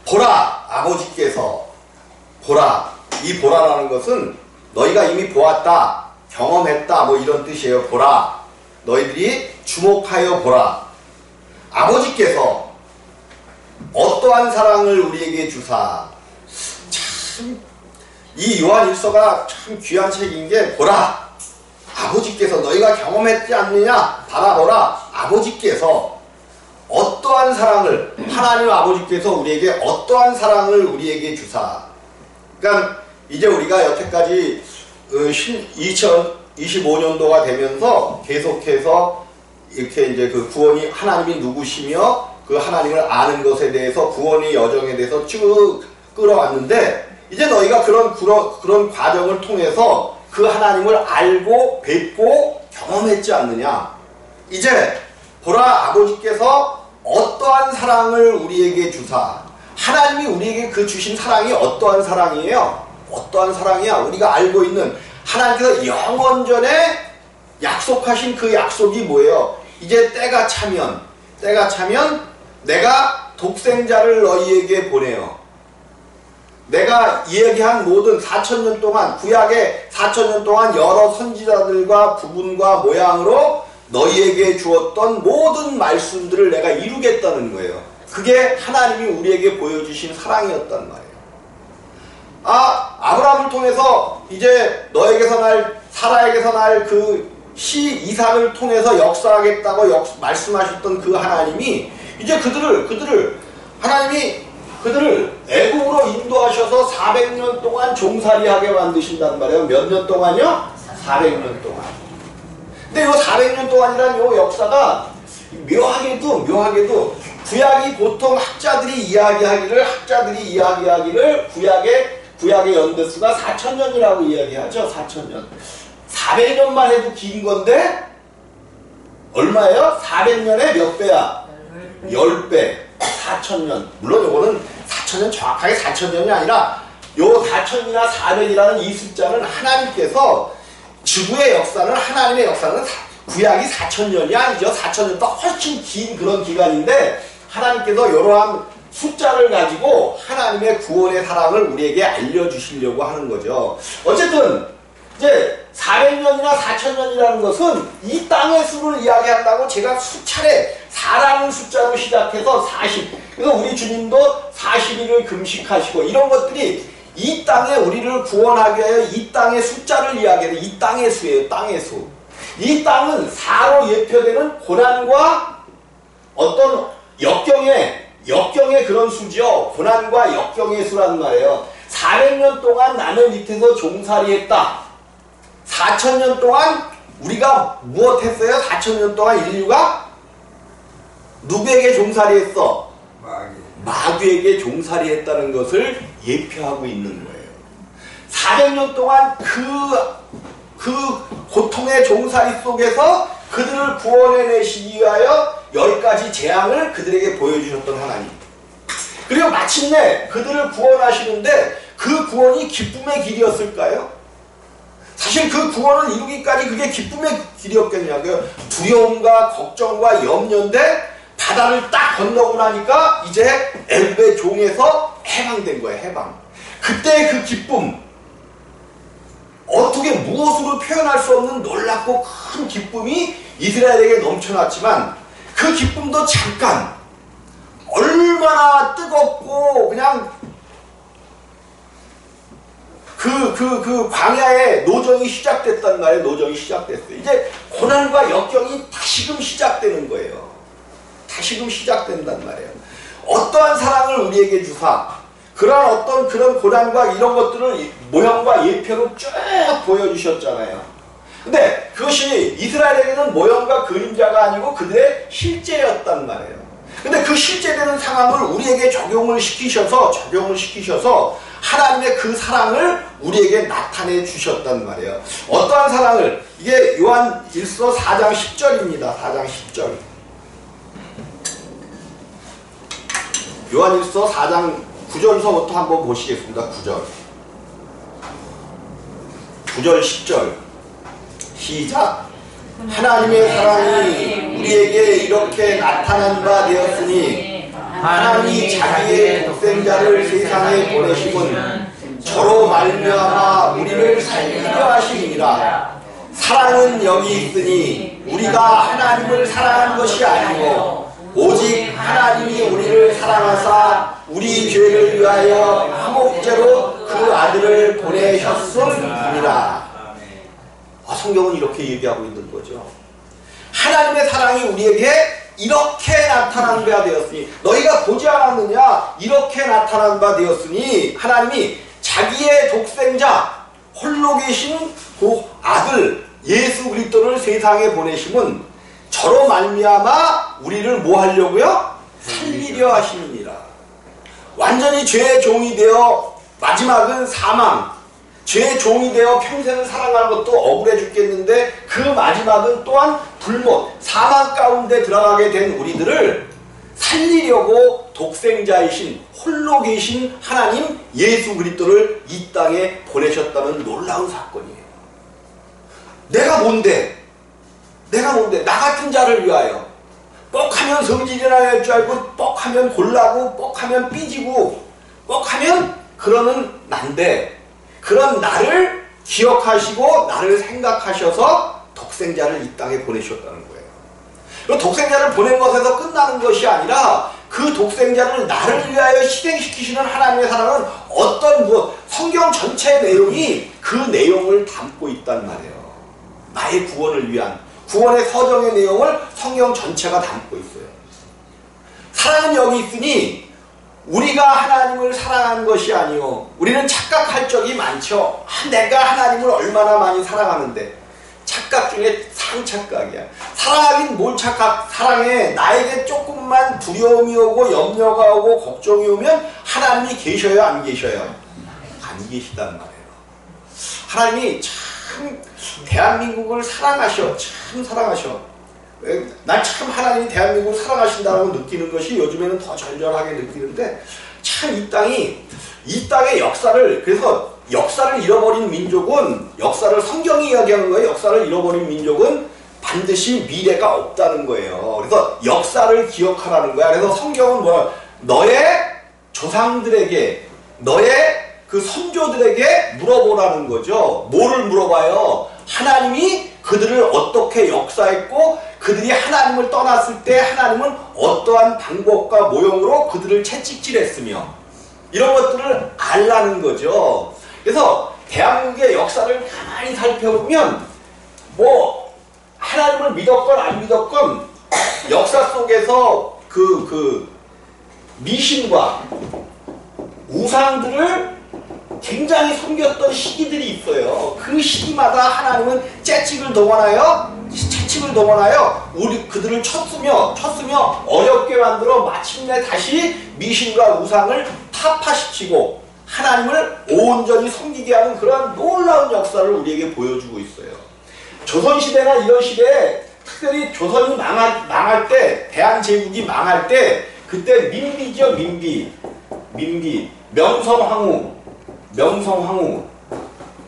보라, 아버지께서 보라. 이 보라라는 것은 너희가 이미 보았다, 경험했다, 뭐 이런 뜻이에요. 보라. 너희들이 주목하여 보라. 아버지께서 어떠한 사랑을 우리에게 주사. 참, 이 요한일서가 참 귀한 책인 게, 보라, 아버지께서 너희가 경험했지 않느냐, 바라보라. 아버지께서 어떠한 사랑을, 하나님 아버지께서 우리에게 어떠한 사랑을 우리에게 주사. 그러니까 이제 우리가 여태까지 2025년도가 되면서 계속해서 이렇게 이제 그 구원이, 하나님이 누구시며 그 하나님을 아는 것에 대해서, 구원의 여정에 대해서 쭉 끌어왔는데, 이제 너희가 그런 과정을 통해서 그 하나님을 알고 뵙고 경험했지 않느냐. 이제 보라, 아버지께서 어떠한 사랑을 우리에게 주사. 하나님이 우리에게 그 주신 사랑이 어떠한 사랑이에요? 어떠한 사랑이야? 우리가 알고 있는 하나님께서 영원전에 약속하신 그 약속이 뭐예요? 이제 때가 차면 내가 독생자를 너희에게 보내요. 내가 이야기한 모든 4,000년 동안, 구약의 4,000년 동안 여러 선지자들과 구분과 모양으로 너희에게 주었던 모든 말씀들을 내가 이루겠다는 거예요. 그게 하나님이 우리에게 보여주신 사랑이었단 말이에요. 아브라함을 통해서 이제 너에게서 날, 사라에게서 날 그 이삭을 통해서 역사하겠다고 말씀하셨던 그 하나님이 이제 하나님이 그들을 애국으로 인도하셔서 400년 동안 종살이하게 만드신단 말이에요. 몇 년 동안요? 400년 동안. 근데 이 400년 동안이라는 이 역사가 묘하게도 구약이 보통 학자들이 이야기하기를 구약의 연대수가 4,000년이라고 이야기하죠. 4,000년. 400년만 해도 긴 건데 얼마예요? 400년에 몇 배야? 10배. 4,000년. 물론 이거는 4,000년, 정확하게 4,000년이 아니라 요 4,000이나 400이라는 이 숫자는 하나님께서, 지구의 역사는, 하나님의 역사는 구약이 4,000년이 아니죠. 4,000년보다 훨씬 긴 그런 기간인데, 하나님께서 이러한 숫자를 가지고 하나님의 구원의 사랑을 우리에게 알려주시려고 하는 거죠. 어쨌든 이제 400년이나 4,000년이라는 것은 이 땅의 수를 이야기한다고 제가 수차례 4라는 숫자로 시작해서 40, 그래서 우리 주님도 40일을 금식하시고 이런 것들이 이 땅에 우리를 구원하기 위하여 이 땅의 숫자를 이야기해요. 이 땅의 수예요. 땅의 수. 이 땅은 4로 예표되는 고난과 어떤 역경의 그런 수죠. 고난과 역경의 수란 말이에요. 400년 동안 남의 밑에서 종살이했다. 4,000년 동안 우리가 무엇 했어요? 4,000년 동안 인류가 누구에게 종살이했어? 마귀에게 종살이했다는 것을 예표하고 있는 거예요. 400년 동안 그 고통의 종살이 속에서 그들을 구원해내시기 위하여 10가지 재앙을 그들에게 보여주셨던 하나님. 그리고 마침내 그들을 구원하시는데 그 구원이 기쁨의 길이었을까요? 사실 그 구원을 이루기까지 그게 기쁨의 길이었겠냐고요. 두려움과 걱정과 염려인데 바다를 딱 건너고 나니까 이제 애굽의 종에서 해방된 거예요. 해방. 그때의 그 기쁨, 어떻게 무엇으로 표현할 수 없는 놀랍고 큰 기쁨이 이스라엘에게 넘쳐났지만 그 기쁨도 잠깐, 얼마나 뜨겁고 그냥 그 광야의 노정이 시작됐단 말이에요. 노정이 시작됐어요. 이제 고난과 역경이 다시금 시작되는 거예요. 다시금 시작된단 말이에요. 어떠한 사랑을 우리에게 주사, 그런 고난과 이런 것들을 모형과 예표로 쭉 보여주셨잖아요. 근데 그것이 이스라엘에게는 모형과 그림자가 아니고 그들의 실제였단 말이에요. 근데 그 실제되는 상황을 우리에게 적용을 시키셔서 하나님의 그 사랑을 우리에게 나타내 주셨단 말이에요. 어떠한 사랑을? 이게 요한일서 4장 10절입니다. 4장 10절. 요한일서 4장 9절서부터 한번 보시겠습니다. 9절 10절 시작. 하나님의 사랑이 우리에게 이렇게 나타난 바 되었으니 하나님이 자기의 독생자를 자를 세상에 보내심은 저로 말미암아 우리를 살리려 하심이니라. 사랑은 여기 있으니 우리가 하나님을 사랑한 것이 아니고 오직 하나님이 우리를 사랑하사 우리 죄를 위하여 화목제로 그 아들을 보내셨음이니라. 성경은 이렇게 얘기하고 있는 거죠. 하나님의 사랑이 우리에게 이렇게 나타난 바 되었으니, 너희가 보지 않았느냐? 이렇게 나타난 바 되었으니, 하나님이 자기의 독생자 홀로 계신 그 아들 예수 그리스도를 세상에 보내심은 저로 말미암아 우리를 뭐 하려고요? 살리려 하심이니라. 완전히 죄의 종이 되어 마지막은 사망, 죄의 종이 되어 평생을 살아가는 것도 억울해 죽겠는데 그 마지막은 또한 불못, 사망 가운데 들어가게 된 우리들을 살리려고 독생자이신 홀로 계신 하나님 예수 그리스도를 이 땅에 보내셨다는 놀라운 사건이에요. 내가 뭔데? 나 같은 자를 위하여 뻑하면 성질이나 낼 줄 알고, 뻑하면 골라고, 뻑하면 삐지고, 뻑하면 그러는 난데, 그런 나를 기억하시고 나를 생각하셔서 독생자를 이 땅에 보내셨다는 거예요. 독생자를 보낸 것에서 끝나는 것이 아니라 그 독생자를 나를 위하여 희생시키시는 하나님의 사랑은 어떤 성경 전체 내용이 그 내용을 담고 있단 말이에요. 나의 구원을 위한 구원의 서정의 내용을 성경 전체가 담고 있어요. 사랑은 여기 있으니 우리가 하나님을 사랑하는 것이 아니요, 우리는 착각할 적이 많죠. 내가 하나님을 얼마나 많이 사랑하는데. 착각 중에 상착각이야. 사랑하긴 뭘 착각. 사랑해. 나에게 조금만 두려움이 오고 염려가 오고 걱정이 오면 하나님이 계셔요, 안 계셔요? 안 계시단 말이에요. 하나님이 참 대한민국을 사랑하셔. 참 사랑하셔. 난 참 하나님이 대한민국을 사랑하신다고 느끼는 것이 요즘에는 더 절절하게 느끼는데, 참 이 땅의 역사를, 그래서 역사를 잃어버린 민족은, 역사를 성경이 이야기하는 거예요. 역사를 잃어버린 민족은 반드시 미래가 없다는 거예요. 그래서 역사를 기억하라는 거야. 그래서 성경은 뭐야? 너의 조상들에게, 너의 그 선조들에게 물어보라는 거죠. 뭐를 물어봐요? 하나님이 그들을 어떻게 역사했고, 그들이 하나님을 떠났을 때 하나님은 어떠한 방법과 모형으로 그들을 채찍질했으며, 이런 것들을 알라는 거죠. 그래서 대한민국의 역사를 가만히 살펴보면 하나님을 믿었건 안 믿었건 역사 속에서 그 미신과 우상들을 굉장히 섬겼던 시기들이 있어요. 그 시기마다 하나님은 채찍을 동원하여 그들을 쳤으며 어렵게 만들어 마침내 다시 미신과 우상을 타파시키고 하나님을 온전히 섬기게 하는 그러한 놀라운 역사를 우리에게 보여주고 있어요. 조선시대나 이런 시대에 특별히 조선이 망할 때, 대한제국이 망할 때, 그때 민비죠. 민비 명성황후.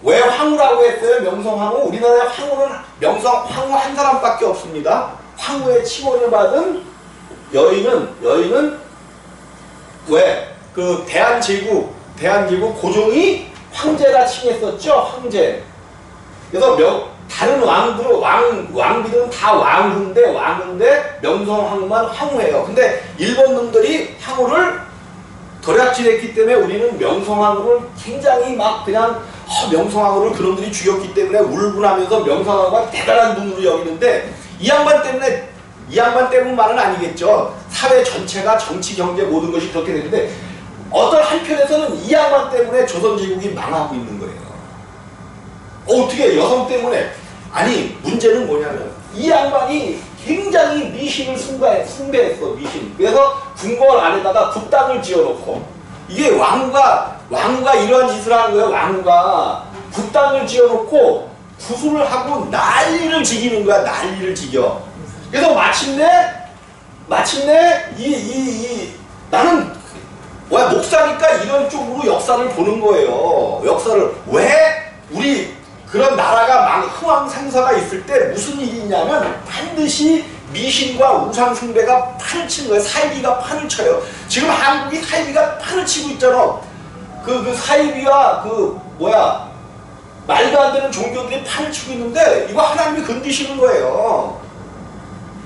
왜 황후라고 했어요? 명성황후. 우리나라에 황후는 황후 한 사람밖에 없습니다. 황후의 칭호를 받은 여인은 왜? 그 대한제국 고종이 황제라 칭했었죠. 황제. 그래서 다른 왕비들은 다 왕후인데 명성황후만 황후예요. 근데 일본 놈들이 황후를 도략질했기 때문에 우리는 명성황후를 굉장히 막 그냥 명성황후를 그놈들이 죽였기 때문에 울분하면서 명성황후가 대단한 분으로 여기는데, 이 양반 때문만은 아니겠죠. 사회 전체가 정치, 경제 모든 것이 그렇게 되는데, 어떤 한편에서는 이 양반 때문에 조선제국이 망하고 있는 거예요. 어떻게 여성 때문에? 아니, 문제는 뭐냐면 이 양반이 굉장히 미신을 숭배했어. 미신. 그래서 궁궐 안에다가 굿당을 지어놓고, 이게 왕후가 이러한 짓을 하는 거예요. 왕후가 굿당을 지어놓고 구술을 하고 난리를 지기는 거야. 난리를 지겨. 그래서 마침내 나는 목사니까 이런 쪽으로 역사를 보는 거예요. 역사를 왜 우리 그런 나라가 흥왕생사가 있을 때 무슨 일이 있냐면 반드시 미신과 우상숭배가 판을 치는 거예요. 사이비가 판을 쳐요. 지금 한국이 사이비가 판을 치고 있잖아. 그 사이비와 말도 안 되는 종교들이 판을 치고 있는데 이거 하나님이 건드시는 거예요.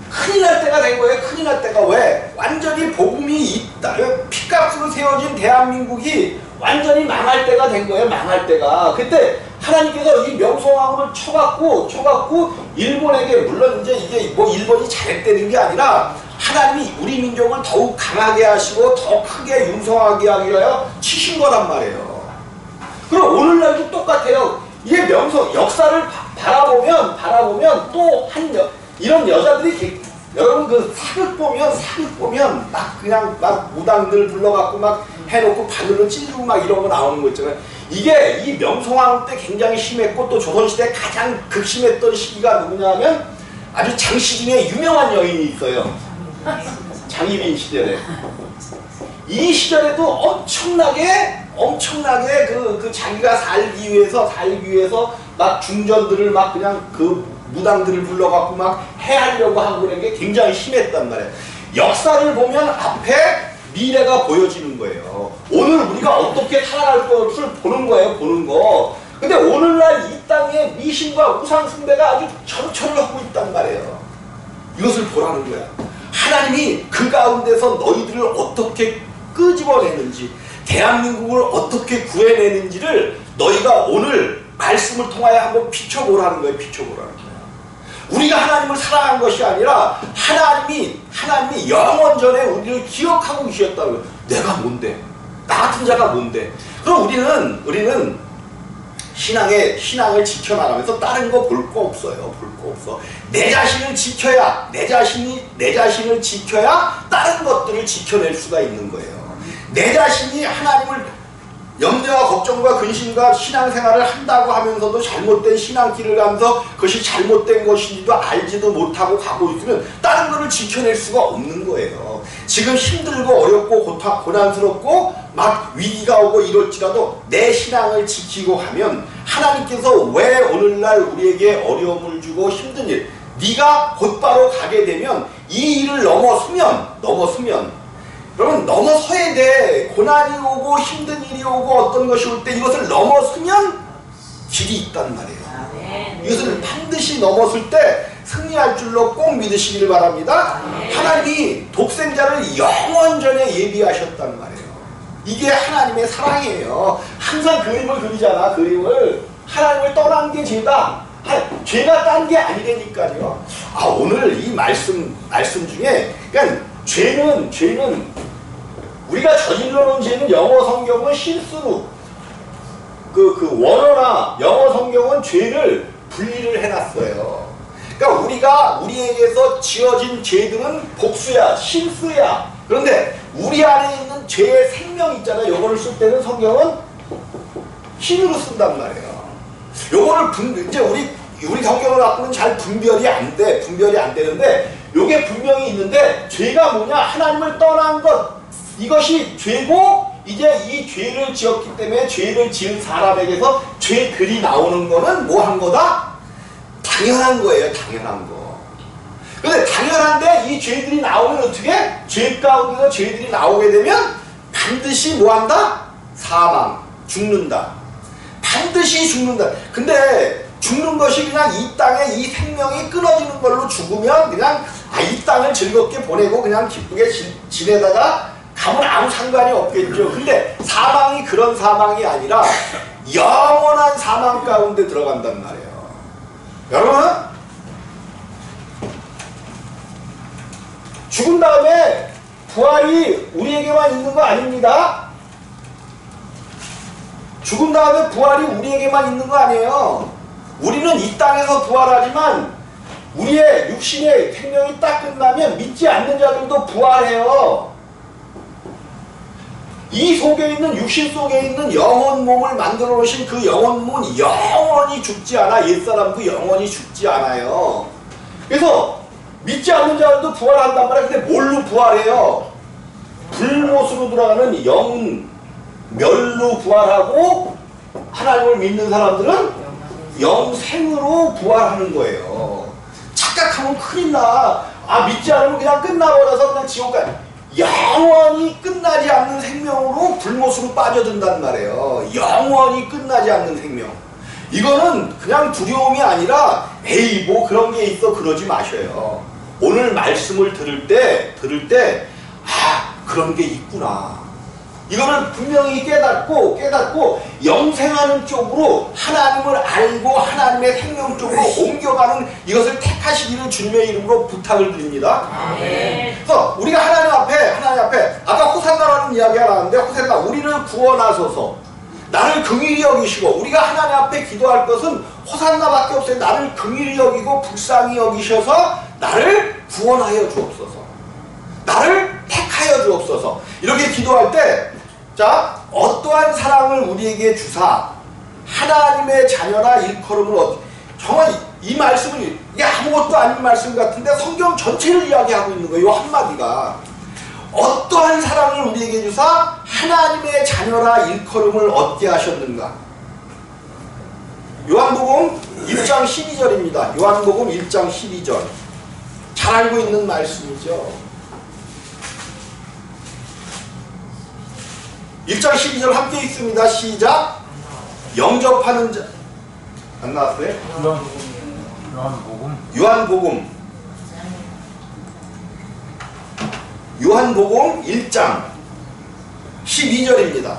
큰일 날 때가 된 거예요. 큰일 날 때가. 왜? 완전히 복음이 있다. 피값으로 세워진 대한민국이 완전히 망할 때가 된 거예요. 망할 때가. 그때 하나님께서 이 명성황후를 쳐갖고 일본에게, 물론 이제 이게 뭐 일본이 잘했다는 게 아니라 하나님이 우리 민족을 더욱 강하게 하시고 더 크게 융성하게 하기 위하여 치신 거란 말이에요. 그럼 오늘날도 똑같아요. 이게 역사를 바라보면 또 이런 여자들이, 여러분 그 사극 보면 막 무당들 불러갖고 막 해놓고 바늘로 찌르고 막 이런 거 나오는 거 있잖아요. 이게 이 명성황후 때 굉장히 심했고 또 조선시대 가장 극심했던 시기가 누구냐면 아주 장씨 중에 유명한 여인이 있어요. 장희빈 시절에. 이 시절에도 엄청나게 자기가 살기 위해서 막 중전들을 막 그냥 그 무당들을 불러갖고 막 해하려고 하고 그런 게 굉장히 심했단 말이에요. 역사를 보면 앞에 미래가 보여지는 거예요. 오늘 우리가 어떻게 살아갈 것을 보는 거예요. 보는 거. 근데 오늘날 이 땅에 미신과 우상숭배가 아주 전철을 하고 있단 말이에요. 이것을 보라는 거야. 하나님이 그 가운데서 너희들을 어떻게 끄집어내는지, 대한민국을 어떻게 구해내는지를 너희가 오늘 말씀을 통하여 한번 비춰보라는 거예요. 비춰보라는 거예요. 우리가 하나님을 사랑한 것이 아니라 하나님이 영원 전에 우리를 기억하고 계셨다는 거예요. 내가 뭔데? 나 같은 자가 뭔데? 그럼 우리는 신앙을 지켜나가면서 다른 거 볼 거 없어요. 볼 거 없어. 내 자신을 지켜야, 내 자신을 지켜야 다른 것들을 지켜낼 수가 있는 거예요. 내 자신이 하나님을 염려와 걱정과 근심과 신앙생활을 한다고 하면서도 잘못된 신앙길을 가면서 그것이 잘못된 것인지도 알지도 못하고 가고 있으면 다른 것을 지켜낼 수가 없는 거예요. 지금 힘들고 어렵고 고난스럽고 막 위기가 오고 이럴지라도 내 신앙을 지키고 가면 하나님께서 왜 오늘날 우리에게 어려움을 주고 힘든 일, 네가 곧바로 가게 되면 이 일을 넘어서면 여러분 넘어서야 돼. 고난이 오고 힘든 일이 오고 어떤 것이 올 때 이것을 넘어서면 길이 있단 말이에요. 이것을 반드시 넘었을 때 승리할 줄로 꼭 믿으시기를 바랍니다. 하나님이 독생자를 영원전에 예비하셨단 말이에요. 이게 하나님의 사랑이에요. 항상 그림을 그리잖아. 그림을. 하나님을 떠난 게 죄다. 죄가 딴 게 아니라니까요. 오늘 이 말씀 중에 그러니까 죄는 우리가 저질러 놓은 죄는 영어 성경은 실수로 원어나 영어 성경은 죄를 분리를 해놨어요. 그러니까 우리에게서 지어진 죄들은 복수야, 실수야. 그런데 우리 안에 있는 죄의 생명 있잖아요. 요거를 쓸 때는 성경은 신으로 쓴단 말이에요. 요거를 이제 우리 성경을 갖고는 잘 분별이 안 되는데 요게 분명히 있는데 죄가 뭐냐? 하나님을 떠난 것. 이것이 죄고 이제 이 죄를 지었기 때문에 죄를 지은 사람에게서 죄들이 나오는 거는 뭐 한 거다? 당연한 거예요. 당연한 거. 근데 당연한데 이 죄들이 나오면 어떻게? 죄 가운데서 죄들이 나오게 되면 반드시 뭐 한다? 사망. 죽는다. 반드시 죽는다. 근데 죽는 것이 그냥 이 땅에 이 생명이 끊어지는 걸로 죽으면 그냥 이 땅을 즐겁게 보내고 그냥 기쁘게 지내다가 가면 아무 상관이 없겠죠. 근데 사망이 그런 사망이 아니라 영원한 사망 가운데 들어간단 말이에요. 여러분, 죽은 다음에 부활이 우리에게만 있는 거 아닙니다. 죽은 다음에 부활이 우리에게만 있는 거 아니에요. 우리는 이 땅에서 부활하지만 우리의 육신의 생명이 딱 끝나면 믿지 않는 자들도 부활해요. 이 속에 있는 육신 속에 있는 영혼 몸을 만들어 놓으신 그 영혼 몸은 영원히 죽지 않아. 옛사람도 영원히 죽지 않아요. 그래서 믿지 않는 자들도 부활한단 말이야. 근데 뭘로 부활해요? 불못으로 들어가는 영멸로 부활하고, 하나님을 믿는 사람들은 영생으로 부활하는 거예요. 착각하면 큰일 나. 믿지 않으면 그냥 끝나버려서 그냥 지옥 가. 영원히 끝나지 않는 생명으로 불못으로 빠져든단 말이에요. 영원히 끝나지 않는 생명. 이거는 그냥 두려움이 아니라 에이 뭐 그런 게 있어 그러지 마셔요. 오늘 말씀을 들을 때 그런 게 있구나. 이거를 분명히 깨닫고 영생하는 쪽으로 하나님을 알고 하나님의 생명 쪽으로 옮겨가는 이것을 택하시기를 주님의 이름으로 부탁을 드립니다. 그래서 우리가 하나님 앞에 아까 호산나라는 이야기가 나왔는데 호산나 우리를 구원하소서 나를 긍휼히 여기시고 우리가 하나님 앞에 기도할 것은 호산나밖에 없어요. 나를 긍휼히 여기고 불쌍히 여기셔서 나를 구원하여 주옵소서. 나를 택하여 주옵소서. 이렇게 기도할 때 자, 어떠한 사랑을 우리에게 주사 하나님의 자녀라 일컬음을 정말 이 말씀을 이게 아무것도 아닌 말씀 같은데 성경 전체를 이야기하고 있는 거예요. 이 한마디가 어떠한 사랑을 우리에게 주사 하나님의 자녀라 일컬음을 얻게 하셨는가. 요한복음 1장 12절입니다. 요한복음 1장 12절 잘 알고 있는 말씀이죠. 1장 12절 함께 읽습니다. 시작. 영접하는 자. 안 나왔어요? 요한복음 1장 12절입니다.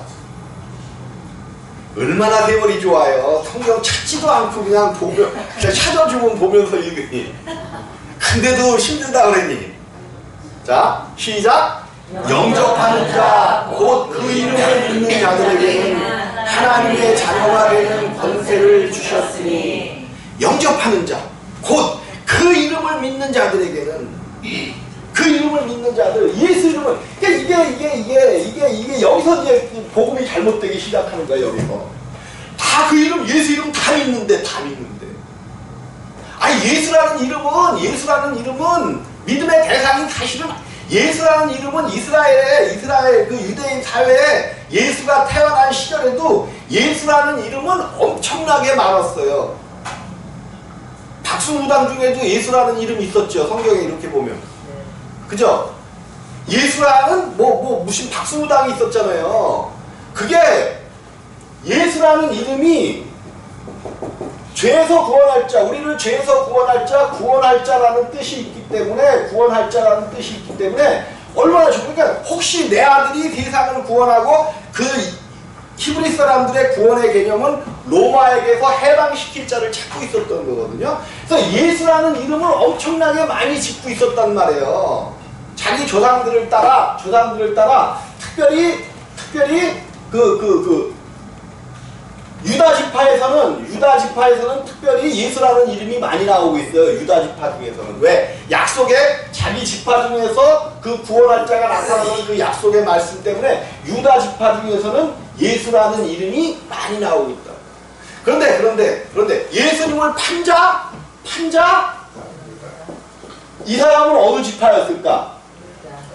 얼마나 세월이 좋아요. 성경 찾지도 않고 그냥 찾아주면 보면서 읽으니. 근데도 힘들다 그러니. 자, 시작. 영접하는 자, 곧 그 이름을 믿는 자들에게는 하나님의 자녀가 되는 권세를 주셨으니. 영접하는 자, 곧 그 이름을 믿는 자들에게는 그 이름을 믿는 자들, 예수 이름을 이게 여기서 이제 복음이 잘못되기 시작하는 거예요. 여기서 다 그 이름, 예수 이름 다 믿는데 아니 예수라는 이름은 믿음의 대상인 사실은 예수라는 이름은 이스라엘 그 유대인 사회에 예수가 태어난 시절에도 예수라는 이름은 엄청나게 많았어요. 박수무당 중에도 예수라는 이름이 있었죠. 성경에 이렇게 보면. 그죠? 예수라는 무슨 박수무당이 있었잖아요. 그게 예수라는 이름이 죄에서 구원할 자, 우리를 죄에서 구원할 자라는 뜻이 있기 때문에 얼마나 좋으니까 혹시 내 아들이 세상을 구원하고 그 히브리 사람들의 구원의 개념은 로마에게서 해방시킬 자를 찾고 있었던 거거든요. 그래서 예수라는 이름을 엄청나게 많이 짓고 있었단 말이에요. 자기 조상들을 따라 특별히 유다 지파에서는 특별히 예수라는 이름이 많이 나오고 있어요. 유다 지파 중에서는. 왜? 약속의 자기 지파 중에서 그 구원할 자가 나타나는 그 약속의 말씀 때문에 유다 지파 중에서는 예수라는 이름이 많이 나오고 있다. 그런데 예수님을 판자? 이 사람은 어느 지파였을까?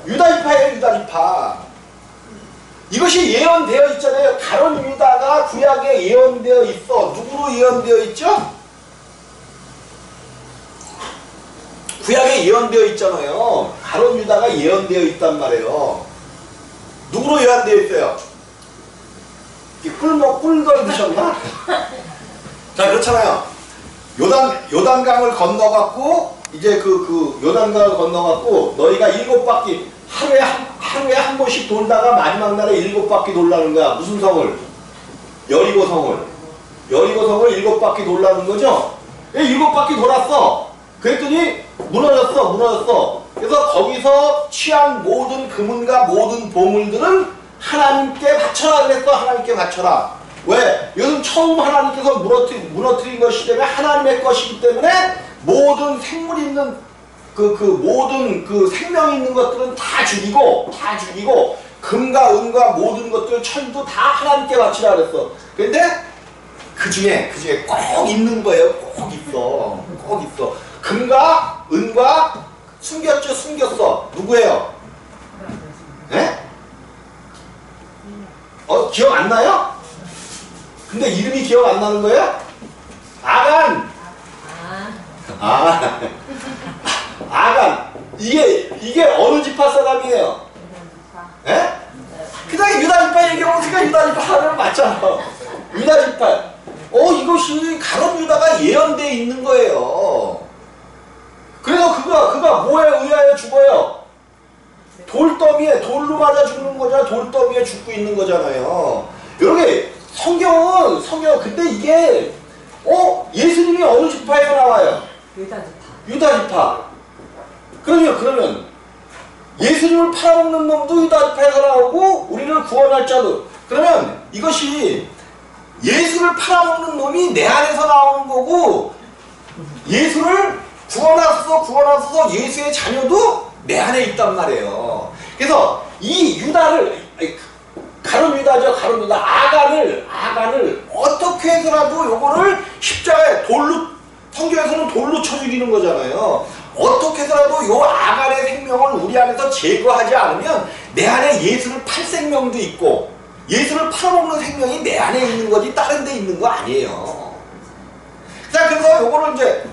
유다 지파예요. 유다 지파. 이것이 예언되어 있잖아요. 가룟 유다가 구약에 예언되어 있어. 누구로 예언되어 있죠? 구약에 예언되어 있잖아요. 가룟 유다가 예언되어 있단 말이에요. 누구로 예언되어 있어요? 꿀걸 드셨나? 자, 그렇잖아요. 요단강을 건너갖고 이제 그 요단강을 건너갖고 너희가 7바퀴 하루에 한 번씩 돌다가 마지막 날에 7바퀴 돌라는 거야. 무슨 성을? 여리고성을 7바퀴 돌라는 거죠? 7바퀴 돌았어. 그랬더니 무너졌어. 그래서 거기서 취한 모든 금은과 모든 보물들은 하나님께 바쳐라 그랬어. 하나님께 바쳐라. 왜? 이것은 처음 하나님께서 무너뜨린 것이기 때문에 하나님의 것이기 때문에 모든 생물 있는 모든 생명 있는 것들은 다 죽이고 금과 은과 모든 것들 철도 다 하나님께 바치라 그랬어. 근데 그 중에 꼭 있는 거예요. 꼭 있어. 금과 은과 숨겼어. 누구예요? 예? 기억 안 나요? 근데 이름이 기억 안 나는 거예요? 아간. 이게 어느 지파 사람이에요? 예? 그냥 유다 지파 얘기하면 유다 지파 하면 맞잖아. 유다 지파. 이것이 가룟 유다가 예언되어 있는 거예요. 그래서 그가 뭐에 의하여 죽어요? 돌더미에, 돌로 맞아 죽는 거잖아. 돌더미에 죽고 있는 거잖아요. 여러분, 성경은, 근데 이게, 예수님이 어느 지파에서 나와요? 유다 지파. 그러면, 예수님을 팔아먹는 놈도 유다 지파에서 나오고, 우리를 구원할 자도. 그러면 이것이 예수를 팔아먹는 놈이 내 안에서 나오는 거고, 예수를 구원하소서 예수의 자녀도 내 안에 있단 말이에요. 그래서 이 유다를, 가룟 유다죠. 가룟 유다. 아간을 어떻게 해서라도 요거를 십자가에 성경에서는 돌로 쳐 죽이는 거잖아요. 어떻게 해서라도 요 아간의 생명을 우리 안에서 제거하지 않으면 내 안에 예수를 팔 생명도 있고 예수를 팔아먹는 생명이 내 안에 있는 거지 다른 데 있는 거 아니에요. 자, 그래서 요거를 이제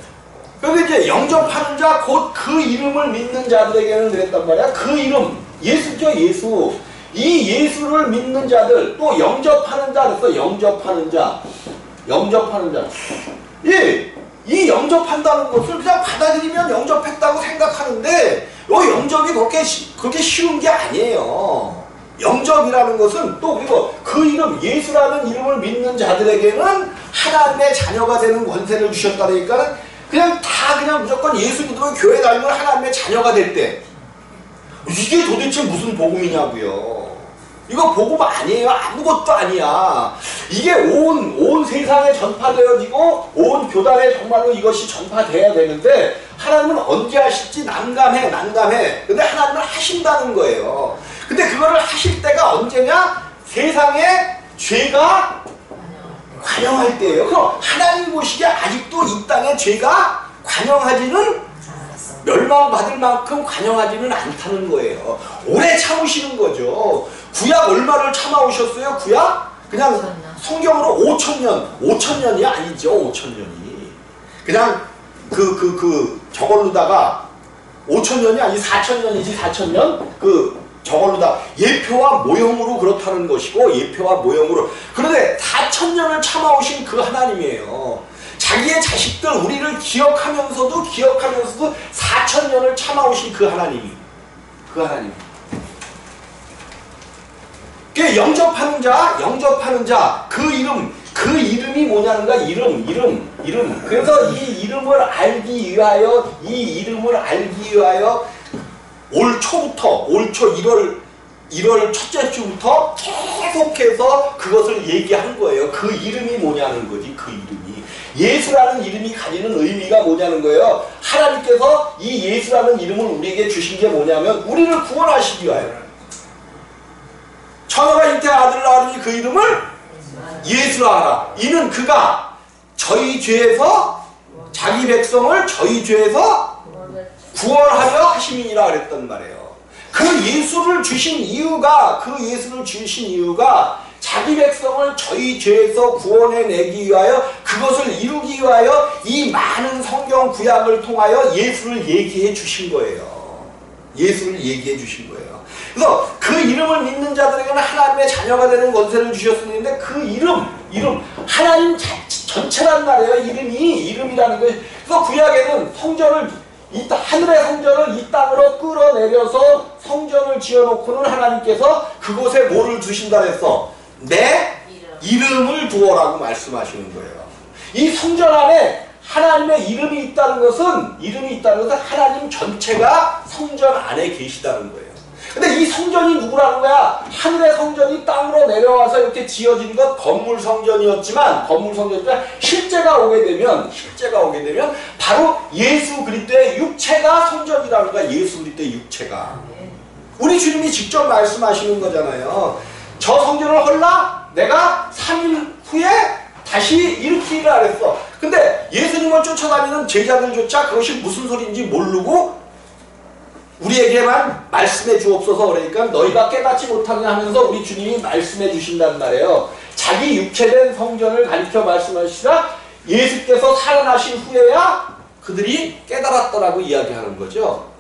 영접하는 자, 곧 그 이름을 믿는 자들에게는 그랬단 말이야. 그 이름, 예수죠, 예수. 이 예수를 믿는 자들, 또 영접하는 자 그랬어. 영접하는 자. 이 영접한다는 것을 그냥 받아들이면 영접했다고 생각하는데, 영접이 그렇게 쉬운 게 아니에요. 영접이라는 것은 또 그리고 그 이름, 예수라는 이름을 믿는 자들에게는 하나님의 자녀가 되는 권세를 주셨다니까 그냥 무조건 예수 믿으면 교회 다니면 하나님의 자녀가 될 때, 이게 도대체 무슨 복음이냐고요. 이거 복음 아니에요. 아무것도 아니야. 이게 온 세상에 전파되어지고 온 교단에 정말로 이것이 전파돼야 되는데 하나님은 언제 하실지 난감해. 근데 하나님은 하신다는 거예요. 근데 그거를 하실 때가 언제냐? 세상에 죄가 관영할 때예요. 그럼 하나님 보시기에 아직도 이 땅에 죄가 관영하지는 멸망받을 만큼 관영하지는 않다는 거예요. 오래 참으시는 거죠. 구약 얼마를 참아오셨어요? 구약? 그냥 성경으로 5천년이 아니죠. 5천년이. 그냥 저걸로다가 5천년이 아니 4천년이지 4천년? 저걸로다 예표와 모형으로 그렇다는 것이고 예표와 모형으로. 그런데 4천년을 참아오신 그 하나님이에요. 자기의 자식들 우리를 기억하면서도 4천년을 참아오신 그 하나님. 그 영접하는 자, 그 이름이 뭐냐는가? 이름. 그래서 이 이름을 알기 위하여 올 초 1월 첫째 주부터 계속해서 그것을 얘기한 거예요. 그 이름이 뭐냐는 거지. 그 이름이 예수라는 이름이 가지는 의미가 뭐냐는 거예요. 하나님께서 이 예수라는 이름을 우리에게 주신 게 뭐냐면 우리를 구원하시기 위하여. 처녀가 잉태 아들 낳으니 그 이름을 예수라 하라. 이는 그가 저희 죄에서 자기 백성을 저희 죄에서 구원하려 하심이니라 그랬단 말이에요. 그 예수를 주신 이유가 자기 백성을 저희 죄에서 구원해내기 위하여 그것을 이루기 위하여 이 많은 성경 구약을 통하여 예수를 얘기해 주신 거예요. 그래서 그 이름을 믿는 자들에게는 하나님의 자녀가 되는 권세를 주셨는데 그 이름 하나님 전체란 말이에요. 이름이라는 거예요. 그래서 구약에는 하늘의 성전을 이 땅으로 끌어내려서 성전을 지어놓고는 하나님께서 그곳에 뭐를 두신다 그랬어? 내 이름을 두어라고 말씀하시는 거예요. 이 성전 안에 하나님의 이름이 있다는 것은 하나님 전체가 성전 안에 계시다는 거예요. 근데 이 성전이 누구라는 거야? 하늘의 성전이 땅으로 내려와서 이렇게 지어진 것 건물 성전이었지만 실제가 오게 되면 바로 예수 그리스도의 육체가 성전이라는 거야. 예수 그리스도의 육체가. 우리 주님이 직접 말씀하시는 거잖아요. 저 성전을 헐라 내가 3일 후에 다시 일으키리라 그랬어. 근데 예수님을 쫓아다니는 제자들조차 그것이 무슨 소리인지 모르고 우리에게만 말씀해 주옵소서 그러니까 너희가 깨닫지 못하냐 하면서 우리 주님이 말씀해 주신단 말이에요. 자기 육체된 성전을 가리켜 말씀하시라 예수께서 살아나신 후에야 그들이 깨달았더라고 이야기하는 거죠.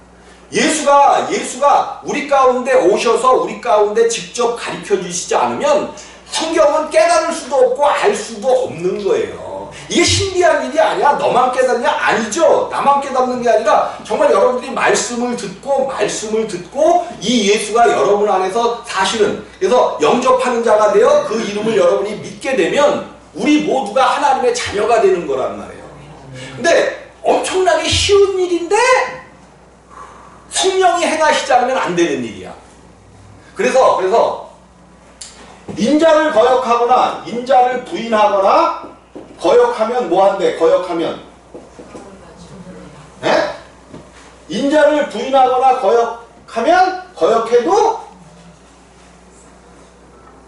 예수가 우리 가운데 오셔서 우리 가운데 직접 가르쳐 주시지 않으면 성경은 깨달을 수도 없고 알 수도 없는 거예요. 이게 신비한 일이 아니야. 너만 깨닫냐? 아니죠. 나만 깨닫는 게 아니라 정말 여러분들이 말씀을 듣고 이 예수가 여러분 안에서 사실은 그래서 영접하는 자가 되어 그 이름을 여러분이 믿게 되면 우리 모두가 하나님의 자녀가 되는 거란 말이에요. 근데 엄청나게 쉬운 일인데 성령이 행하시지 않으면 안 되는 일이야. 그래서 인자를 거역하거나 인자를 부인하거나 거역하면 뭐한대? 거역하면 에? 인자를 부인하거나 거역해도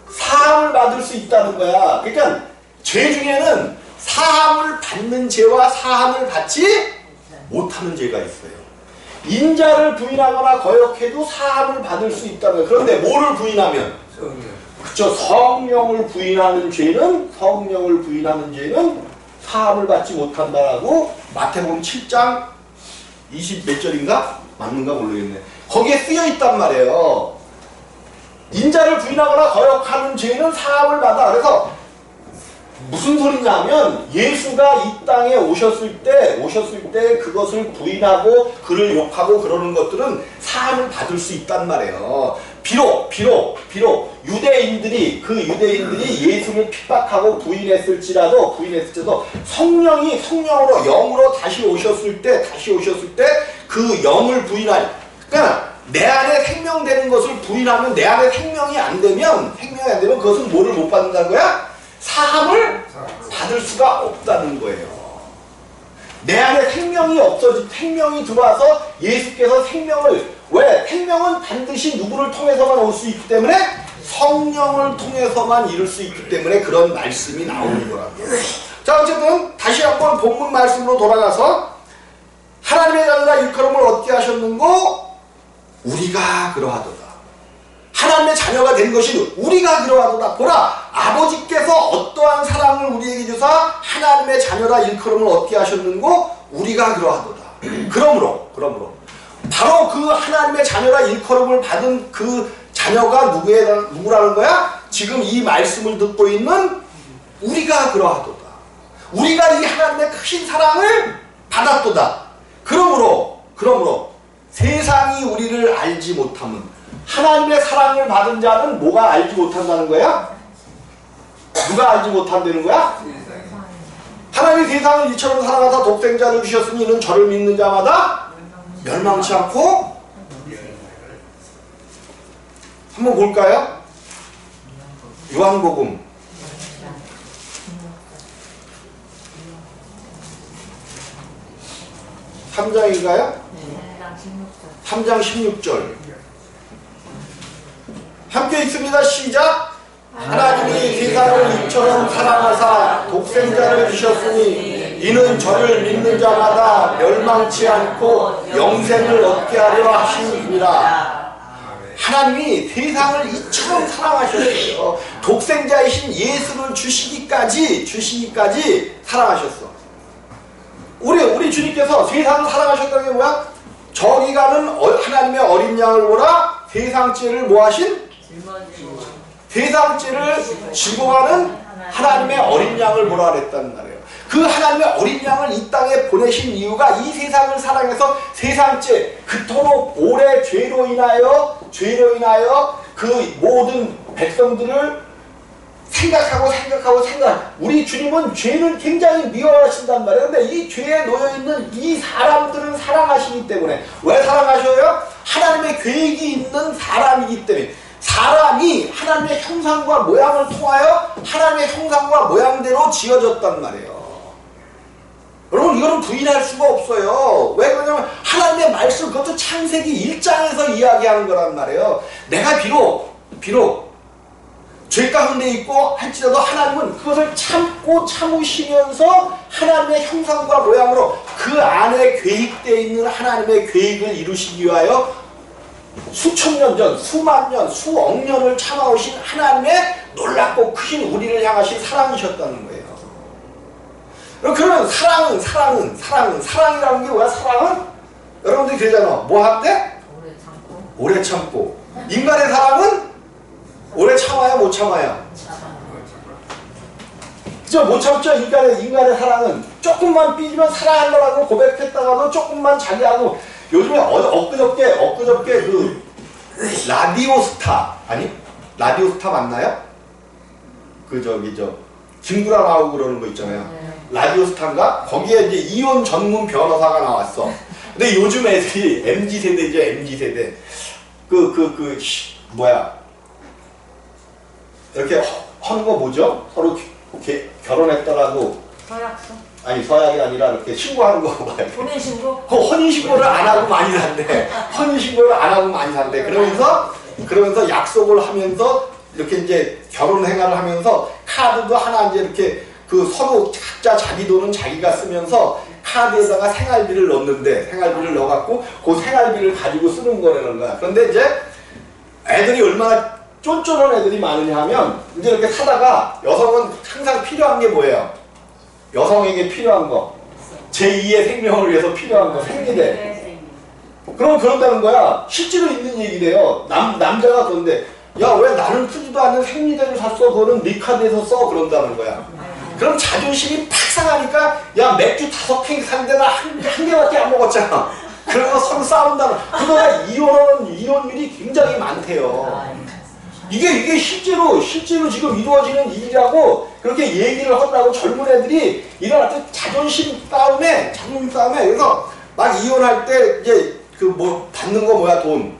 사함을 받을 수 있다는 거야. 그러니까 죄 중에는 사함을 받는 죄와 사함을 받지 못하는 죄가 있어요. 인자를 부인하거나 거역해도 사함을 받을 수 있다는 거예요. 그런데 뭐를 부인하면? 그쵸. 성령을 부인하는 죄는 사함을 받지 못한다라고 마태복음 7장 20 몇 절인가? 맞는가 모르겠네. 거기에 쓰여 있단 말이에요. 인자를 부인하거나 거역하는 죄는 사함을 받아. 그래서 무슨 소리냐면 예수가 이 땅에 오셨을 때 그것을 부인하고 그를 욕하고 그러는 것들은 사함을 받을 수 있단 말이에요. 비록 유대인들이 예수를 핍박하고 부인했을지라도 성령으로 영으로 다시 오셨을 때 그 영을 부인하니, 그러니까 내 안에 생명되는 것을 부인하면 내 안에 생명이 안 되면 그것은 뭐를 못 받는다는 거야? 사함을 받을 수가 없다는 거예요. 내 안에 생명이 들어와서 예수께서 생명은 반드시 누구를 통해서만 올 수 있기 때문에 성령을 통해서만 이룰 수 있기 때문에 그런 말씀이 나오는 거라고요. 자, 어쨌든 다시 한번 본문 말씀으로 돌아가서 하나님의 자녀라 일컬음을 어떻게 하셨는고? 우리가 그러하도다. 하나님의 자녀가 된 것이 우리가 그러하도다. 보라, 아버지께서 어떠한 사랑을 우리에게 주사 하나님의 자녀라 일컬음을 어떻게 하셨는고? 우리가 그러하도다. 그러므로 바로 그 하나님의 자녀라 일컬음을 받은 그 자녀가 누구라는 거야? 지금 이 말씀을 듣고 있는 우리가 그러하도다. 우리가 이 하나님의 크신 사랑을 받았도다. 그러므로 세상이 우리를 알지 못함은, 하나님의 사랑을 받은 자는 뭐가 알지 못한다는 거야? 누가 알지 못한다는 거야? 하나님이 세상을 이처럼 사랑하사 독생자를 주셨으니 이는 저를 믿는 자마다 멸망치 않고, 한번 볼까요? 요한복음 3장인가요? 3장 16절 함께 읽습니다. 시작! 하나님이 세상을 이처럼 사랑하사 독생자를 주셨으니 이는 저를 믿는 자마다 멸망치 않고 영생을 얻게 하려 하심이니라. 하나님이 세상을 이처럼 사랑하셨어요. 독생자이신 예수를 주시기까지 사랑하셨어. 우리 주님께서 세상을 사랑하셨다는 게 뭐야? 저기 가는 하나님의 어린 양을 보라. 세상 죄를 뭐하신? 세상 죄를 지고 가는 하나님의 어린 양을 보라 그랬단 말이에요. 그 하나님의 어린 양을 이 땅에 보내신 이유가 이 세상을 사랑해서 세상 죄, 그토록 오래 죄로 인하여 그 모든 백성들을 생각하고 우리 주님은 죄를 굉장히 미워하신단 말이에요. 근데 이 죄에 놓여있는 이 사람들을 사랑하시기 때문에, 왜 사랑하셔요? 하나님의 계획이 있는 사람이기 때문에, 사람이 하나님의 형상과 모양을 통하여 하나님의 형상과 모양대로 지어졌단 말이에요. 여러분, 이거는 부인할 수가 없어요. 왜 그러냐면 하나님의 말씀, 그것도 창세기 1장에서 이야기하는 거란 말이에요. 내가 비록 죄 가운데 있고 할지라도 하나님은 그것을 참으시면서 하나님의 형상과 모양으로 그 안에 계획되어 있는 하나님의 계획을 이루시기 위하여 수천 년 전, 수만 년, 수억 년을 참아오신 하나님의 놀랍고 크신 우리를 향하신 사랑이셨다는 거예요. 그러면 사랑이라는 게 뭐야? 사랑은 여러분들이 그러잖아. 뭐 한대? 오래 참고. 오래 참고. 인간의 사랑은 오래 참아야 못 참아요. 그죠? 못 참죠. 인간의 사랑은 조금만 삐지면 사랑한다라고 고백했다가도 조금만 자기하고 요즘에 엊그저께 그 라디오스타 아니? 라디오스타 맞나요? 그 김구라 나오고 그러는 거 있잖아요. 라디오스타인가? 거기에 이제 이혼 전문 변호사가 나왔어. 근데 요즘 애들이 MZ세대죠. MZ세대. 이렇게 하는 거 뭐죠? 서로 결혼했다라고. 서약서? 아니 서약이 아니라 이렇게 신고하는 거 봐요. 혼인신고? 그 혼인신고를 안 하고 많이 산대. 혼인신고를 안 하고 많이 산대. 그러면서 약속을 하면서 이렇게 이제 결혼 생활을 하면서 카드도 하나 이제 이렇게 그 서로 각자 자기 돈은 자기가 쓰면서 카드에다가 생활비를 넣는데 생활비를 넣어갖고 그 생활비를 가지고 쓰는 거라는 거야. 그런데 이제 애들이 얼마나 쫀쫀한 애들이 많으냐 하면 이제 이렇게 사다가 여성은 항상 필요한 게 뭐예요? 여성에게 필요한 거. 제2의 생명을 위해서 필요한 거. 생리대. 그럼 그런다는 거야. 실제로 있는 얘기래요. 남자가 그런데 야, 왜 나는 쓰지도 않는 생리대를 샀어? 그거는 네 카드에서 써. 그런다는 거야. 그럼 자존심이 팍 상하니까 야, 맥주 5캔 샀는데 나 한 개밖에 안 먹었잖아. 그래서 서로 싸운다는. 그러나 이혼율이 굉장히 많대요. 이게 실제로 지금 이루어지는 일이라고 그렇게 얘기를 하더라고. 젊은 애들이 일어날 때 자존심 싸움에 그래서 막 이혼할 때 이제 그 뭐 받는 거 뭐야, 돈.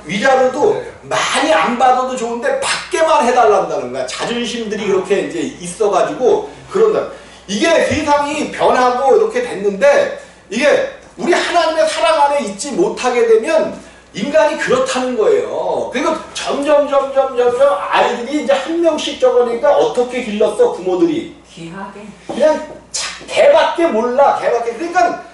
위자료도 많이 안 받아도 좋은데 받게만 해달란다는 거야. 자존심들이 그렇게 이제 있어가지고 그런다. 이게 세상이 변하고 이렇게 됐는데 이게 우리 하나님의 사랑 안에 있지 못하게 되면 인간이 그렇다는 거예요. 그리고 점점 아이들이 이제 한 명씩 적으니까 어떻게 길렀어 부모들이? 귀하게. 그냥 개밖에 몰라. 그러니까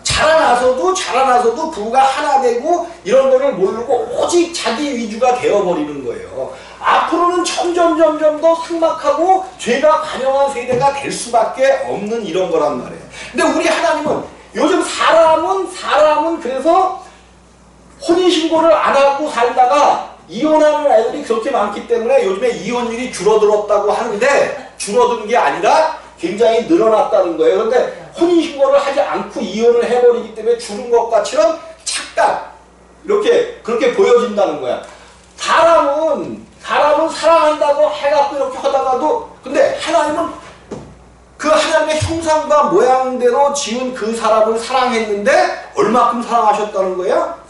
자라나서도 부부가 하나 되고 이런 거를 모르고 오직 자기 위주가 되어버리는 거예요. 앞으로는 점점 더 삭막하고 죄가 관영한 세대가 될 수밖에 없는 이런 거란 말이에요. 근데 우리 하나님은 요즘 사람은 그래서 혼인신고를 안 하고 살다가 이혼하는 애들이 그렇게 많기 때문에 요즘에 이혼율이 줄어들었다고 하는데 줄어든 게 아니라 굉장히 늘어났다는 거예요. 그런데 혼인신고를 하지 않고 이혼을 해버리기 때문에 줄은 것처럼 착각 그렇게 보여진다는 거야. 사람은 사랑한다고 해갖고 이렇게 하다가도 근데 하나님은 그 하나님의 형상과 모양대로 지은 그 사람을 사랑했는데 얼마큼 사랑하셨다는 거야?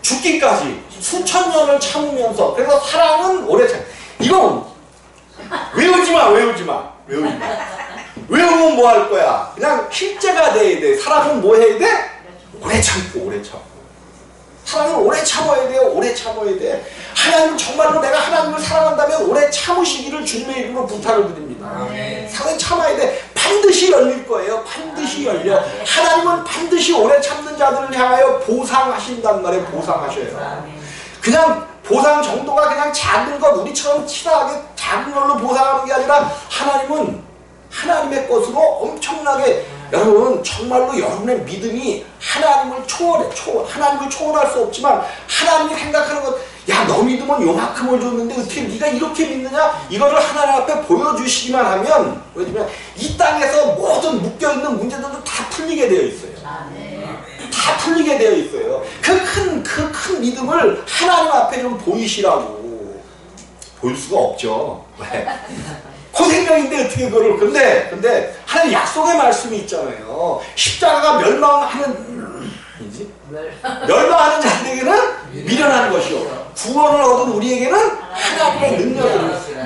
죽기까지 수천 년을 참으면서. 그래서 사랑은 오래 참. 이건 외우지 마. 외우면 뭐 할 거야? 그냥 실제가 돼야 돼. 사랑은 뭐 해야 돼? 오래 참고. 사랑은 오래 참아야 돼요. 오래 참아야 돼. 하나님은 정말로 내가 하나님을 사랑한다면 오래 참으시기를 주님의 이름으로 부탁을 드립니다. 사랑은 참아야 돼. 반드시 열릴 거예요. 반드시 열려. 하나님은 반드시 오래 참는 자들을 향하여 보상하신단 말이에요. 보상하셔요. 그냥 보상 정도가 그냥 작은 것, 우리처럼 치사하게 작은 걸로 보상하는 게 아니라 하나님은 하나님의 것으로 엄청나게, 여러분 정말로 여러분의 믿음이 하나님을 하나님을 초월할 수 없지만 하나님이 생각하는 것, 야, 너 믿으면 요만큼을 줬는데 어떻게 네가 이렇게 믿느냐? 이거를 하나님 앞에 보여주시기만 하면 이 땅에서 모든 묶여있는 문제들도 다 풀리게 되어 있어요. 다 풀리게 되어 있어요. 그 큰 믿음을 하나님 앞에 좀 보이시라고. 보일 수가 없죠. 왜? 고생명인데 어떻게 그걸. 근데 하나님 약속의 말씀이 있잖아요. 십자가가 멸망하는 자들에게는 미련한 것이요, 구원을 얻은 우리에게는 하나님의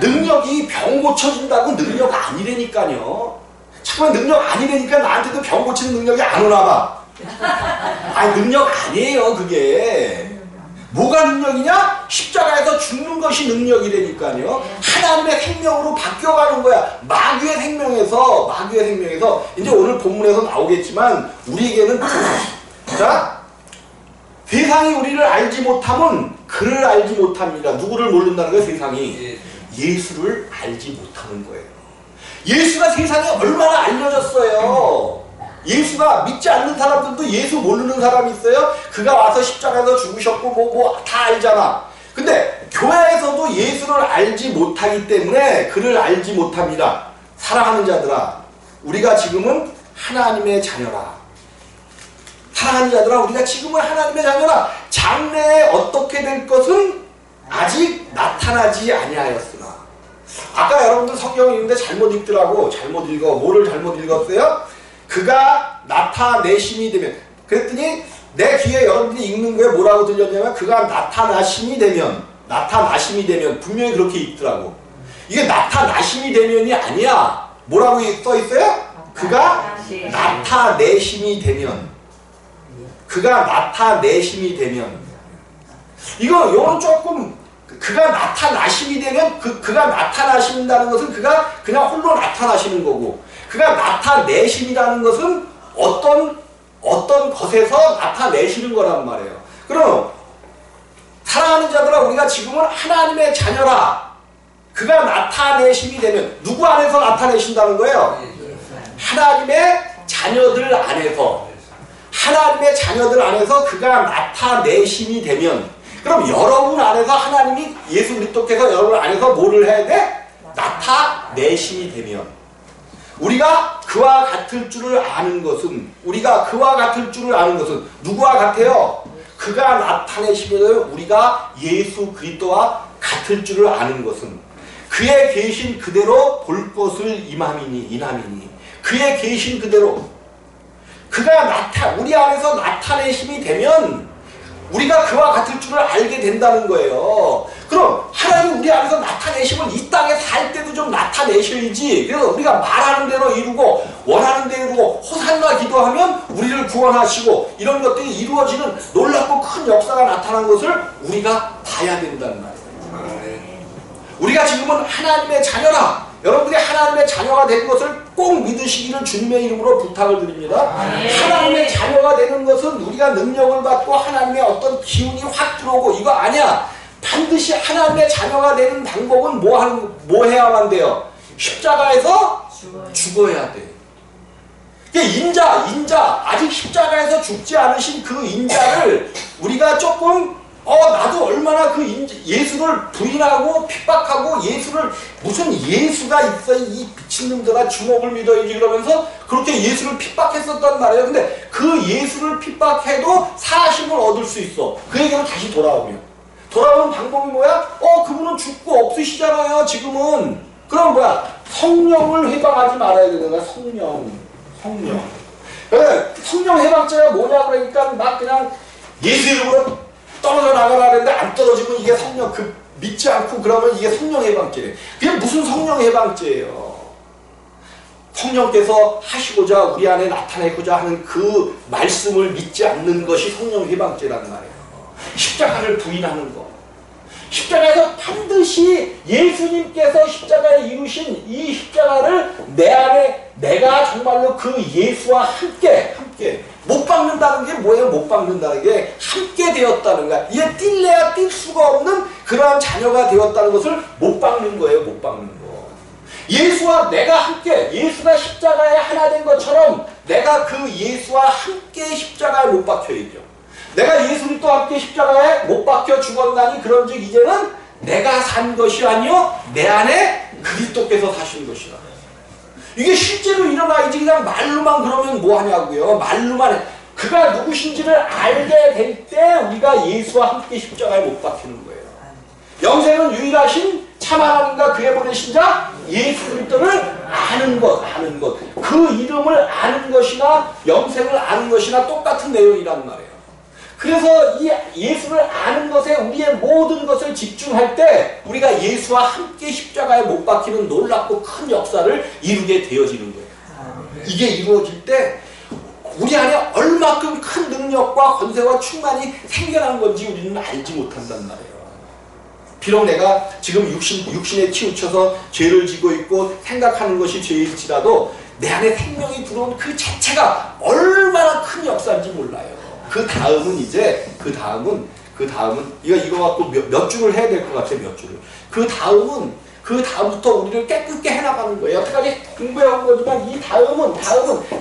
능력이 병 고쳐준다고 능력 아니라니까요. 정말 능력 아니라니까 나한테도 병 고치는 능력이 안 오나 봐. 아니, 능력 아니에요. 그게 뭐가 능력이냐? 십자가에서 죽는 것이 능력이라니까요. 하나님의 생명으로 바뀌어가는 거야. 마귀의 생명에서 이제 오늘 본문에서 나오겠지만 우리에게는 자, 세상이 우리를 알지 못하면 그를 알지 못합니다. 누구를 모른다는 거예요? 세상이 예수를 알지 못하는 거예요. 예수가 세상에 얼마나 알려졌어요. 예수가 믿지 않는 사람들도 예수 모르는 사람이 있어요. 그가 와서 십자가에서 죽으셨고 뭐 다 알잖아. 근데 교회에서도 예수를 알지 못하기 때문에 그를 알지 못합니다. 사랑하는 자들아, 우리가 지금은 하나님의 자녀라. 사랑하는 자들아, 우리가 지금은 하나님의 자녀라. 장래에 어떻게 될 것은 아직 나타나지 아니하였으나. 아까 여러분들 성경 읽는데 잘못 읽더라고. 잘못 읽어. 뭐를 잘못 읽었어요? 그가 나타내심이 되면. 그랬더니 내 귀에 여러분들이 읽는 거에 뭐라고 들렸냐면 그가 나타나심이 되면 분명히 그렇게 읽더라고. 이게 나타나심이 되면이 아니야. 뭐라고 써 있어요? 그가 나타내심이 되면. 그가 나타내심이 되면. 이거는 조금 그가 나타나심이 되면 그가 나타나신다는 것은 그가 그냥 홀로 나타나시는 거고, 그가 나타내심이라는 것은 어떤 것에서 나타내시는 거란 말이에요. 그럼 사랑하는 자들아, 우리가 지금은 하나님의 자녀라. 그가 나타내심이 되면 누구 안에서 나타내신다는 거예요? 하나님의 자녀들 안에서. 하나님의 자녀들 안에서 그가 나타내심이 되면, 그럼 여러분 안에서 하나님이 예수 그리스도께서 여러분 안에서 뭐를 해야 돼? 나타내심이 되면, 우리가 그와 같을 줄을 아는 것은 누구와 같아요? 그가 나타내시면 우리가 예수 그리스도와 같을 줄을 아는 것은 그의 계신 그대로 볼 것을 인함이니 그의 계신 그대로 그가 우리 안에서 나타내심이 되면 우리가 그와 같을 줄을 알게 된다는 거예요. 그럼 하나님 우리 안에서 나타내심을 이 땅에 살 때도 좀 나타내셔야지. 그래서 우리가 말하는 대로 이루고 원하는 대로 이루고 호산나 기도하면 우리를 구원하시고 이런 것들이 이루어지는 놀랍고 큰 역사가 나타난 것을 우리가 봐야 된다는 말이에요. 우리가 지금은 하나님의 자녀라. 여러분들이 하나님의 자녀가 된 것을 꼭 믿으시기를 주님의 이름으로 부탁을 드립니다. 하나님의 자녀가 되는 것은 우리가 능력을 받고 하나님의 어떤 기운이 확 들어오고 이거 아니야. 반드시 하나님의 자녀가 되는 방법은 뭐 해야만 돼요? 십자가에서 죽어야 돼. 인자 아직 십자가에서 죽지 않으신 그 인자를 우리가 조금 나도 얼마나 그 예수를 부인하고 핍박하고 예수를 무슨 예수가 있어 이 미친놈들아 주먹을 믿어야지 그러면서 그렇게 예수를 핍박했었단 말이에요. 근데 그 예수를 핍박해도 사심을 얻을 수 있어. 그에게로 다시 돌아오면 방법이 뭐야? 그분은 죽고 없으시잖아요 지금은. 그럼 뭐야? 성령을 해방하지 말아야 되는 거야. 성령. 성령 해방죄가 뭐냐 그러니까 막 그냥 예수 이름으로 떨어져 나가라 그랬는데 안 떨어지면 이게 성령 믿지 않고 그러면 이게 성령 해방죄래. 그게 무슨 성령 해방죄예요? 성령께서 하시고자 우리 안에 나타내고자 하는 그 말씀을 믿지 않는 것이 성령 해방죄라는 말이에요. 십자가를 부인하는 거. 십자가에서 반드시 예수님께서 십자가에 이루신 이 십자가를 내 안에 내가 정말로 그 예수와 함께 못 박는다는 게 뭐예요? 못 박는다는 게 함께 되었다는 거야. 이게 뛸래야 뛸 수가 없는 그러한 자녀가 되었다는 것을 못 박는 거예요. 못 박는 거. 예수와 내가 함께, 예수가 십자가에 하나 된 것처럼 내가 그 예수와 함께 십자가에 못 박혀야죠. 내가 예수 그리스도와 함께 십자가에 못 박혀 죽었나니 그런즉 이제는 내가 산 것이 아니요 내 안에 그리스도께서 사신 것이라. 이게 실제로 일어나야지. 그냥 말로만 그러면 뭐하냐고요. 말로만 그가 누구신지를 알게 될 때 우리가 예수와 함께 십자가에 못 박히는 거예요. 영생은 유일하신 참 하나님과 그의 보내신 자 예수 그리스도를 아는 것. 그 이름을 아는 것이나 영생을 아는 것이나 똑같은 내용이란 말이에요. 그래서 이 예수를 아는 것에 우리의 모든 것을 집중할 때 우리가 예수와 함께 십자가에 못 박히는 놀랍고 큰 역사를 이루게 되어지는 거예요. 이게 이루어질 때 우리 안에 얼마큼 큰 능력과 권세와 충만이 생겨난 건지 우리는 알지 못한단 말이에요. 비록 내가 지금 육신에 치우쳐서 죄를 지고 있고 생각하는 것이 죄일지라도 내 안에 생명이 들어온 그 자체가 얼마나 큰 역사인지 몰라요. 그 다음은 그 다음은 이거 갖고 몇 줄을 해야 될 것 같아요. 몇 줄을. 그 다음부터 우리를 깨끗게 해나가는 거예요. 여태까지 공부해온 거지만 이 다음은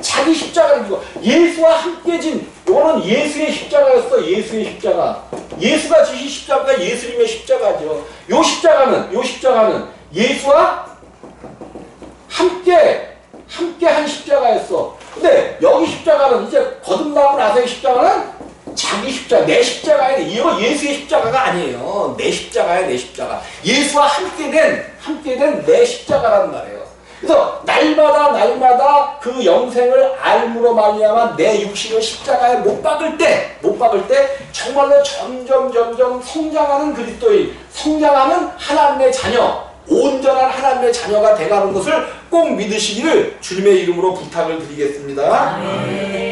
자기 십자가를 지고 예수와 함께 진 이거는 예수의 십자가였어. 예수의 십자가. 예수가 지신 십자가가 예수님의 십자가죠. 요 십자가는 예수와 함께 한 십자가였어. 근데 여기 십자가는 이제 거듭나고 나서의 십자가는 자기 십자가, 내 십자가야. 이거 예수의 십자가가 아니에요. 내 십자가야, 내 십자가. 예수와 함께 된 내 십자가란 말이에요. 그래서 날마다 그 영생을 알므로 말미암아 내 육신을 십자가에 못 박을 때 정말로 점점 성장하는 그리스도인, 성장하는 하나님의 자녀, 온전한 하나님의 자녀가 돼가는 것을 꼭 믿으시기를 주님의 이름으로 부탁을 드리겠습니다. 아멘.